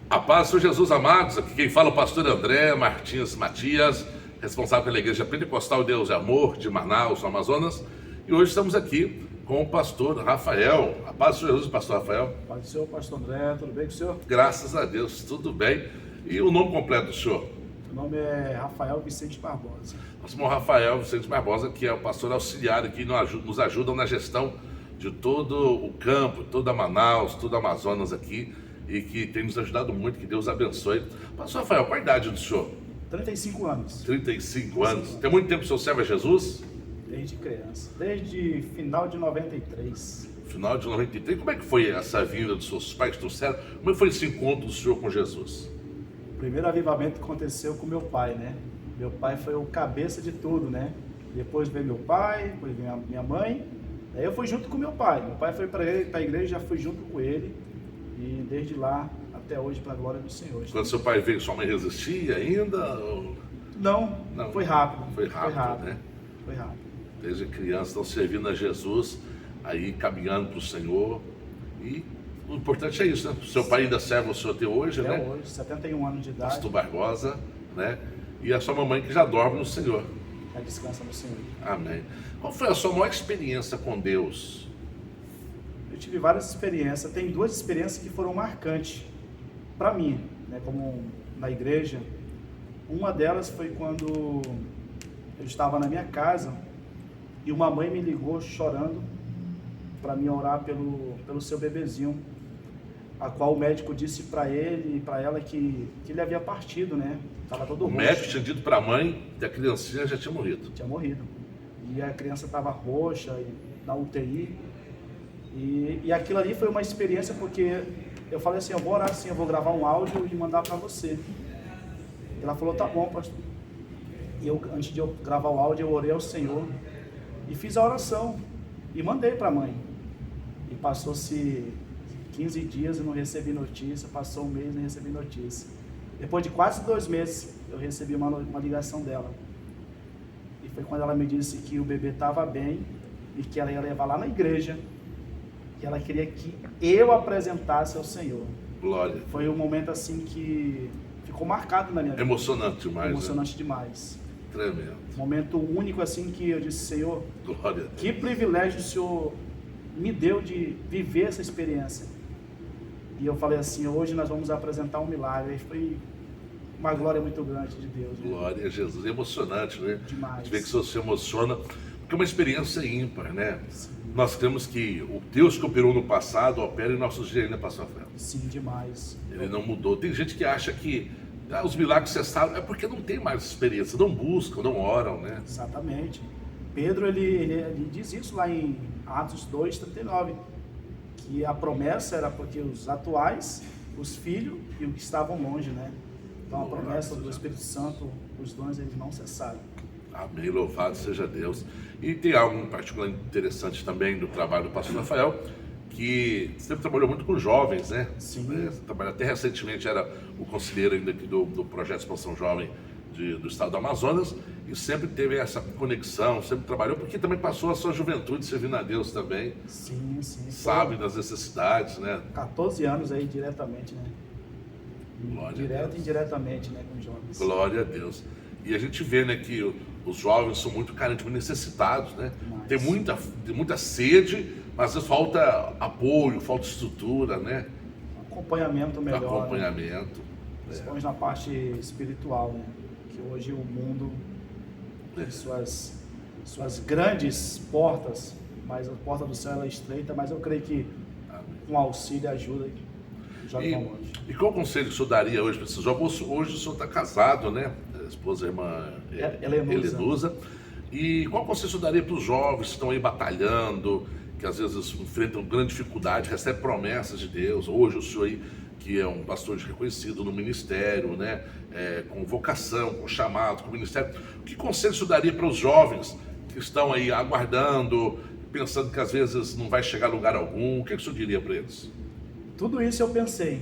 A paz do Jesus, amados. Aqui quem fala é o pastor André Martins Matias, responsável pela Igreja Pentecostal Deus e Amor de Manaus, no Amazonas. E hoje estamos aqui com o pastor Rafael. A paz do Jesus, pastor Rafael. Paz do Senhor, pastor André, tudo bem com o senhor? Graças a Deus, tudo bem. E o nome completo do senhor? Meu nome é Rafael Vicente Barbosa. Nós somos Rafael Vicente Barbosa, que é o pastor auxiliar que nos ajuda na gestão de todo o campo, toda Manaus, todo Amazonas aqui, e que tem nos ajudado muito, que Deus abençoe. Pastor Rafael, qual a idade do senhor? 35 anos. 35 anos. Tem muito tempo que o senhor serve a Jesus? Desde criança. Desde final de 93. Final de 93. Como é que foi essa vinda dos seus pais que trouxeram? Como é que foi esse encontro do senhor com Jesus? O primeiro avivamento aconteceu com meu pai, né? Meu pai foi o cabeça de tudo, né? Depois veio meu pai, depois veio minha mãe. Aí eu fui junto com meu pai. Meu pai foi para a igreja, já fui junto com ele. E desde lá até hoje, para a glória do Senhor. Quando seu pai veio, sua mãe resistia ainda? Ou... Não, foi rápido. Foi rápido, né? Foi rápido. Desde criança estão servindo a Jesus, aí caminhando para o Senhor. E o importante é isso, né? O seu pai ainda serve o senhor até hoje, né? Até hoje, 71 anos de idade. Pastor Barbosa, né? E a sua mamãe que já dorme no Senhor. Já descansa no Senhor. Amém. Qual foi a sua maior experiência com Deus? Eu tive várias experiências. Tem duas experiências que foram marcantes para mim, né? Como na igreja. Uma delas foi quando eu estava na minha casa e uma mãe me ligou chorando para me orar pelo seu bebezinho, a qual o médico disse para ele e para ela que ele havia partido, né? Tava todo O roxo. médico tinha dito para a mãe que a criancinha já tinha morrido. Tinha morrido. E a criança estava roxa na UTI. E aquilo ali foi uma experiência porque eu falei assim, eu vou orar assim, eu vou gravar um áudio e mandar para você. Ela falou, tá bom, pastor. E eu, antes de eu gravar o áudio, eu orei ao Senhor e fiz a oração e mandei para a mãe. E passou-se 15 dias e não recebi notícia, passou um mês e não recebi notícia. Depois de quase 2 meses, eu recebi uma ligação dela. E foi quando ela me disse que o bebê estava bem e que ela ia levar lá na igreja, que ela queria que eu apresentasse ao Senhor. Glória. Foi um momento assim que ficou marcado na minha vida. Emocionante demais. Emocionante né? demais. Tremendo. Momento único assim que eu disse, Senhor, Glória a Deus. que privilégio o Senhor me deu de viver essa experiência. E eu falei assim, hoje nós vamos apresentar um milagre. E foi uma glória muito grande de Deus. Né? Glória a Jesus. É emocionante, né? Demais. A gente vê que o senhor se emociona, porque é uma experiência ímpar, né? Sim. Nós temos que o Deus que operou no passado opera em nossos dias, né, pastor Rafael? Sim, demais. Ele não mudou. Tem gente que acha que os milagres cessaram, é porque não tem mais experiência, não buscam, não oram, né? Exatamente. Pedro, ele diz isso lá em Atos 2:39, que a promessa era porque os atuais, os filhos e os que estavam longe, né? Então a promessa do Espírito Santo, os dons, eles não cessaram. Amém, louvado seja Deus. E tem algo em particular interessante também do trabalho do pastor Rafael, que sempre trabalhou muito com jovens, né? Sim. Trabalhou até recentemente, era o conselheiro ainda aqui do Projeto Expansão Jovem do estado do Amazonas, e sempre teve essa conexão, sempre trabalhou, porque também passou a sua juventude servindo a Deus também. Sim, sim. Sabe das necessidades, né? 14 anos aí diretamente, né? Glória Direto a e Deus. indiretamente, né, com os jovens. Glória a Deus. E a gente vê, né, que os jovens são muito carentes, muito necessitados, né? Demais. Tem muita sede, mas às vezes falta apoio, falta estrutura, né? Acompanhamento melhor. Né? Acompanhamento. Principalmente na parte espiritual, né? Que hoje o mundo tem suas grandes portas, mas a porta do céu ela é estreita, mas eu creio que com auxílio e ajuda joga para longe. E qual conselho que o senhor daria hoje para esses jovens? Hoje o senhor está casado, né? A esposa, a irmã Helenusa. E qual conselho o senhor daria para os jovens que estão aí batalhando, que às vezes enfrentam grande dificuldade, recebem promessas de Deus? Hoje o senhor aí, que é um pastor reconhecido no ministério, né? Com vocação, com chamado, com ministério. Que conselho o senhor daria para os jovens que estão aí aguardando, pensando que às vezes não vai chegar a lugar algum? O que o senhor diria para eles? Tudo isso eu pensei.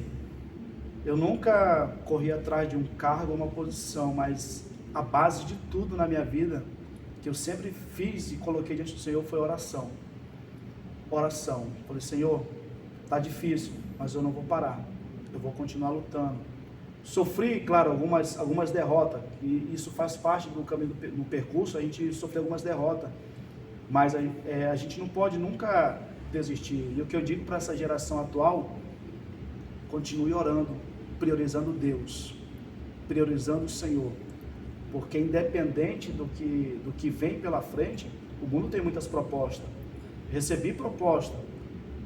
Eu nunca corri atrás de um cargo ou uma posição, mas a base de tudo na minha vida, que eu sempre fiz e coloquei diante do Senhor, foi oração. Oração. Falei, Senhor, tá difícil, mas eu não vou parar. eu vou continuar lutando. Sofri, claro, algumas derrotas, e isso faz parte do caminho, do percurso, a gente sofreu algumas derrotas, mas a gente não pode nunca desistir. E o que eu digo para essa geração atual, continue orando, priorizando Deus, priorizando o Senhor, porque independente do que vem pela frente, o mundo tem muitas propostas. Recebi proposta.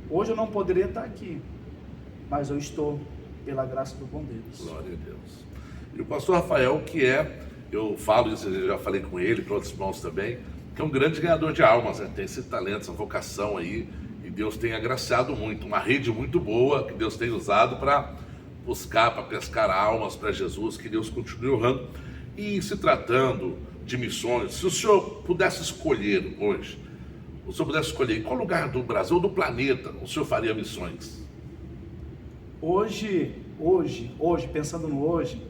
Hoje eu não poderia estar aqui, mas eu estou pela graça do bom Deus. Glória a Deus. E o pastor Rafael, eu falo isso, eu já falei com ele, para outros irmãos também, que é um grande ganhador de almas, né? Tem esse talento, essa vocação aí, e Deus tem agraciado muito, uma rede muito boa que Deus tem usado para buscar, para pescar almas para Jesus, que Deus continue honrando. E se tratando de missões, se o senhor pudesse escolher hoje, em qual lugar do Brasil ou do planeta o senhor faria missões? Hoje, pensando no hoje,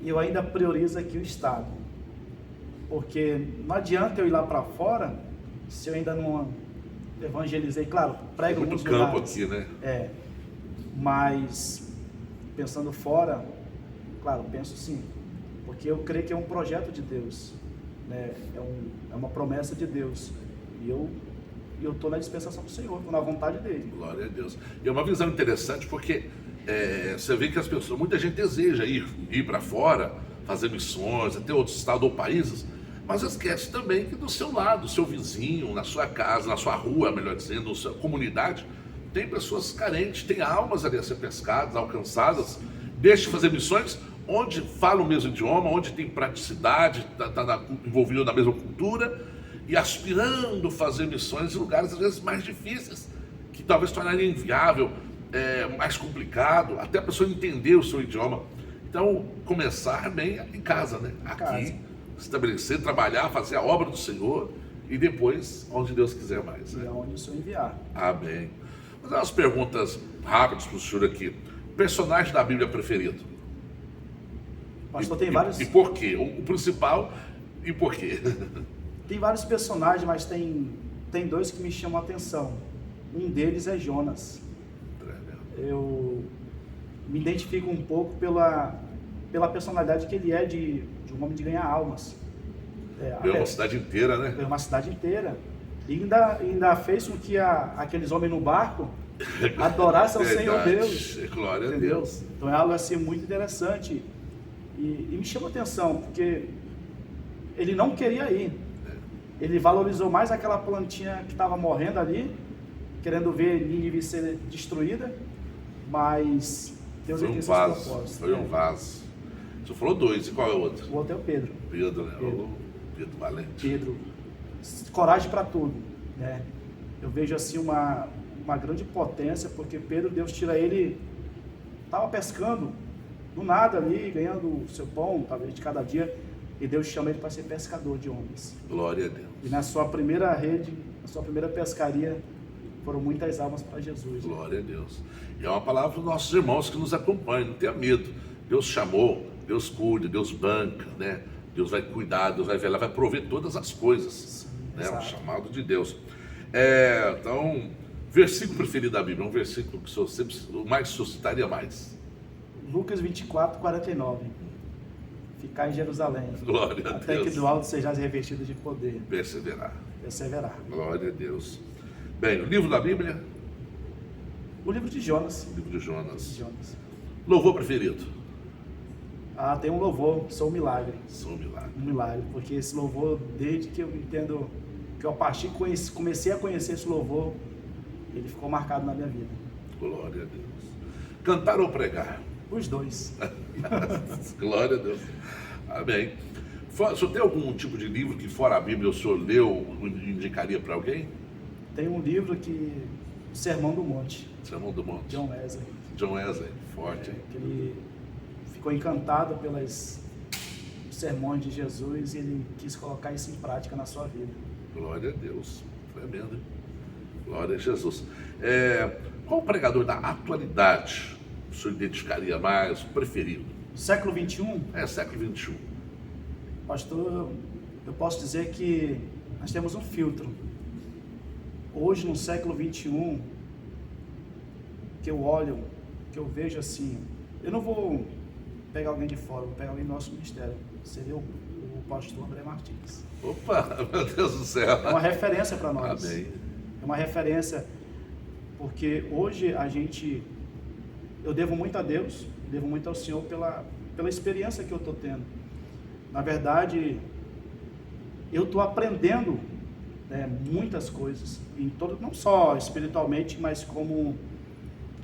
eu ainda priorizo aqui o Estado, porque não adianta eu ir lá para fora se eu ainda não evangelizei. Claro, prego em alguns lugares. Muito campo aqui, né? Mas pensando fora, claro, penso sim, porque eu creio que é um projeto de Deus, né? É uma promessa de Deus, e eu estou na dispensação do Senhor, estou na vontade dele. Glória a Deus. E é uma visão interessante porque você vê que as pessoas, muita gente deseja ir para fora, fazer missões, até outros estados ou países, mas esquece também que do seu lado, do seu vizinho, na sua casa, na sua rua, melhor dizendo, na sua comunidade, tem pessoas carentes, tem almas ali a ser pescadas, alcançadas. Deixe de fazer missões onde fala o mesmo idioma, onde tem praticidade, está envolvido na mesma cultura, e aspirando a fazer missões em lugares às vezes mais difíceis, que talvez tornaria inviável, mais complicado, até a pessoa entender o seu idioma. Então, começar bem em casa, né? Aqui, estabelecer, trabalhar, fazer a obra do Senhor, e depois, onde Deus quiser mais. E aonde o Senhor enviar. Amém. Vou dar umas perguntas rápidas para o senhor aqui. Personagem da Bíblia preferido? Pastor, tem vários. E por quê? O principal e por quê? Tem vários personagens, mas tem dois que me chamam a atenção. Um deles é Jonas. Eu me identifico um pouco pela personalidade que ele é de um homem de ganhar almas. Veio uma cidade inteira, né? Veio uma cidade inteira. E ainda fez com que aqueles homens no barco adorassem ao Senhor Deus. Glória a Deus. Então é algo assim muito interessante. E me chama a atenção, porque ele não queria ir. Ele valorizou mais aquela plantinha que estava morrendo ali, querendo ver Nínive ser destruída, mas Deus tem seus propósitos. Foi um vaso. Você falou dois, e qual é o outro? O outro é o Pedro. Pedro, né? Pedro valente. Pedro, coragem para tudo, né? Eu vejo assim uma grande potência, porque Pedro, Deus tira ele, estava pescando, do nada ali, ganhando o seu pão, talvez de cada dia, e Deus chama ele para ser pescador de homens. Glória a Deus. E na sua primeira rede, na sua primeira pescaria, foram muitas almas para Jesus. Glória a Deus. E é uma palavra para os nossos irmãos que nos acompanham, não tenha medo. Deus chamou, Deus cuida, Deus banca, né? Deus vai cuidar, Deus vai velar, vai prover todas as coisas. Né? Um chamado de Deus. Então, versículo preferido da Bíblia, um versículo que o senhor sempre mais suscitaria mais. Lucas 24, 49. Ficar em Jerusalém. Glória a Deus. Até que do alto sejais revestidos de poder. Perseverar. Glória a Deus. Bem, o livro da Bíblia? O livro de Jonas. O livro de Jonas. Louvor preferido? Tem um louvor, Sou um Milagre. Sou um Milagre. Um milagre, porque esse louvor, desde que eu entendo, que eu a partir comecei a conhecer esse louvor, ele ficou marcado na minha vida. Glória a Deus. Cantar ou pregar? Os dois. Glória a Deus. Amém. O senhor tem algum tipo de livro que fora a Bíblia o senhor leu e indicaria para alguém? Tem um livro que... Sermão do Monte. Sermão do Monte. John Wesley. John Wesley, forte. Que ele ficou encantado pelos sermões de Jesus e ele quis colocar isso em prática na sua vida. Glória a Deus. Tremendo. Glória a Jesus. Qual o pregador da atualidade o senhor identificaria mais, o preferido? Século XXI? Século XXI. Pastor, eu posso dizer que nós temos um filtro. Hoje, no século XXI, que eu olho que eu vejo assim, eu não vou pegar alguém de fora, vou pegar alguém do nosso ministério, seria o pastor André Martins. Opa, meu Deus do céu. É uma referência para nós. Amém. É uma referência, porque hoje eu devo muito a Deus, devo muito ao Senhor pela experiência que eu estou tendo. Na verdade, eu estou aprendendo, né, muitas coisas, não só espiritualmente, mas como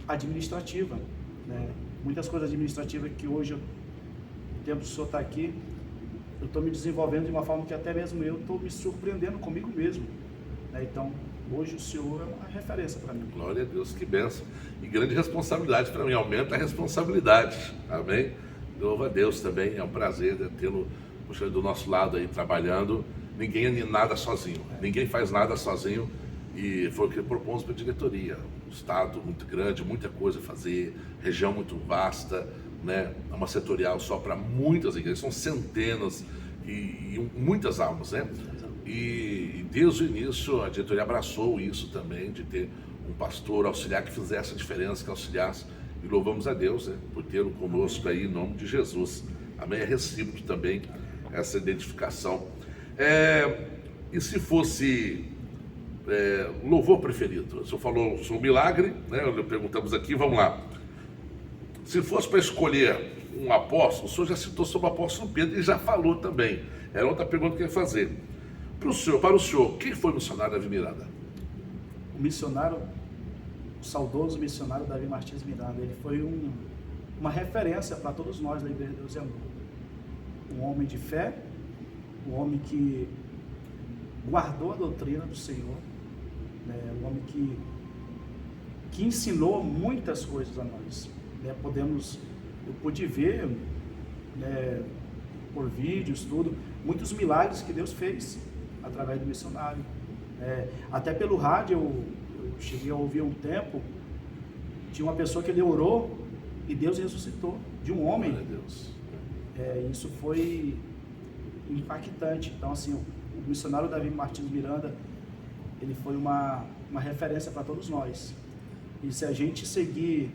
administrativa, né? Muitas coisas administrativas que hoje, o tempo do Senhor está aqui, eu estou me desenvolvendo de uma forma que até mesmo eu estou me surpreendendo comigo mesmo, né? Então, hoje o Senhor é uma referência para mim. Glória a Deus, que bênção. E grande responsabilidade para mim, aumenta a responsabilidade. Amém? Louva a Deus também, é um prazer, né, tê-lo do nosso lado aí trabalhando. Ninguém é nada sozinho, ninguém faz nada sozinho, e foi o que propomos para a diretoria. Um estado muito grande, muita coisa a fazer, região muito vasta, né? É uma setorial só para muitas igrejas, são centenas e muitas almas, né? E desde o início a diretoria abraçou isso também, de ter um pastor auxiliar que fizesse a diferença, que auxiliasse, e louvamos a Deus, né, por tê-lo conosco aí em nome de Jesus. Amém? É recíproco também essa identificação. E se fosse louvor preferido? O senhor falou sobre o milagre, né? Perguntamos aqui, vamos lá. Se fosse para escolher um apóstolo, o senhor já citou sobre o apóstolo Pedro e já falou também. Era outra pergunta que eu ia fazer. Para o senhor, quem foi o missionário Davi Miranda? O saudoso missionário Davi Martins Miranda, ele foi uma referência para todos nós da Igreja de Deus e Amor. Um homem de fé, um homem que guardou a doutrina do Senhor, né? Um homem que ensinou muitas coisas a nós, né? Eu pude ver, né, por vídeos, tudo, muitos milagres que Deus fez através do missionário. Até pelo rádio eu cheguei a ouvir um tempo, tinha uma pessoa que ele orou e Deus ressuscitou, de um homem. Glória a Deus. Isso foi impactante. Então, assim, o missionário Davi Martins Miranda, ele foi uma referência para todos nós. E se a gente seguir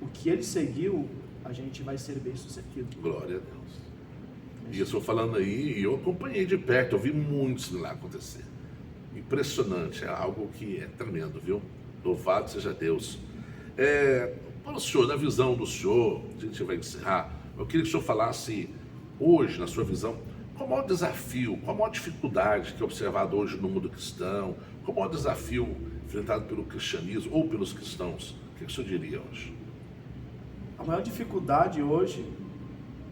o que ele seguiu, a gente vai ser bem sucedido. Glória a Deus. E eu estou falando aí, e eu acompanhei de perto, eu vi muitos lá acontecer. Impressionante, é algo que é tremendo, viu? Louvado seja Deus. Para o senhor, na visão do senhor, a gente vai encerrar, eu queria que o senhor falasse hoje, na sua visão, qual é o maior desafio, qual a maior dificuldade que é observado hoje no mundo cristão, qual é o maior desafio enfrentado pelo cristianismo ou pelos cristãos? O que o senhor diria hoje? A maior dificuldade hoje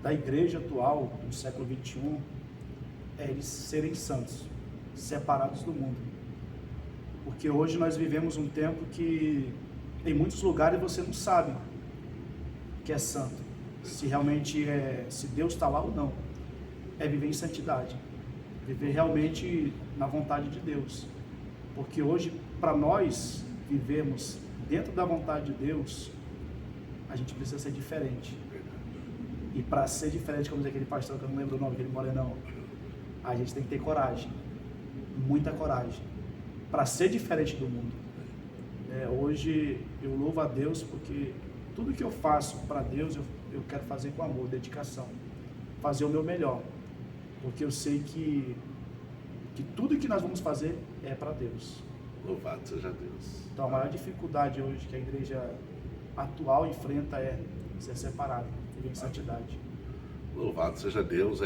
da igreja atual, no século XXI, é eles serem santos, separados do mundo. Porque hoje nós vivemos um tempo que em muitos lugares você não sabe que é santo, se realmente se Deus está lá ou não. É viver em santidade, viver realmente na vontade de Deus. Porque hoje, para nós vivermos dentro da vontade de Deus, a gente precisa ser diferente. E para ser diferente, como diz aquele pastor, que eu não lembro o nome, aquele morenão, a gente tem que ter coragem, muita coragem, para ser diferente do mundo. Hoje eu louvo a Deus porque tudo que eu faço para Deus, eu quero fazer com amor, dedicação, fazer o meu melhor, porque eu sei que tudo que nós vamos fazer é para Deus. Louvado seja Deus. Então a maior dificuldade hoje que a igreja atual enfrenta é ser separado, viver em santidade. Louvado seja Deus,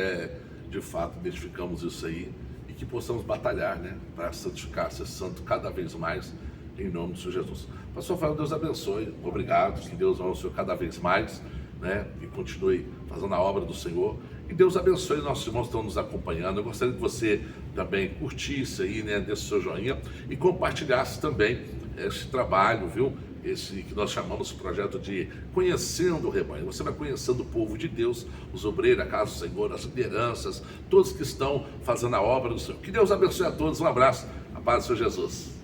de fato identificamos isso aí, e que possamos batalhar, né, para santificar, ser santo cada vez mais, em nome do Senhor Jesus. Pastor Rafael, Deus abençoe, obrigado, que Deus honre o Senhor cada vez mais, né, e continue fazendo a obra do Senhor, e Deus abençoe nossos irmãos que estão nos acompanhando. Eu gostaria que você também curtisse aí, né, desse seu joinha, e compartilhasse também esse trabalho, viu? Esse que nós chamamos de projeto de Conhecendo o Rebanho. Você vai conhecendo o povo de Deus, os obreiros, a casa do Senhor, as lideranças, todos que estão fazendo a obra do Senhor. Que Deus abençoe a todos, um abraço, a paz do Senhor Jesus.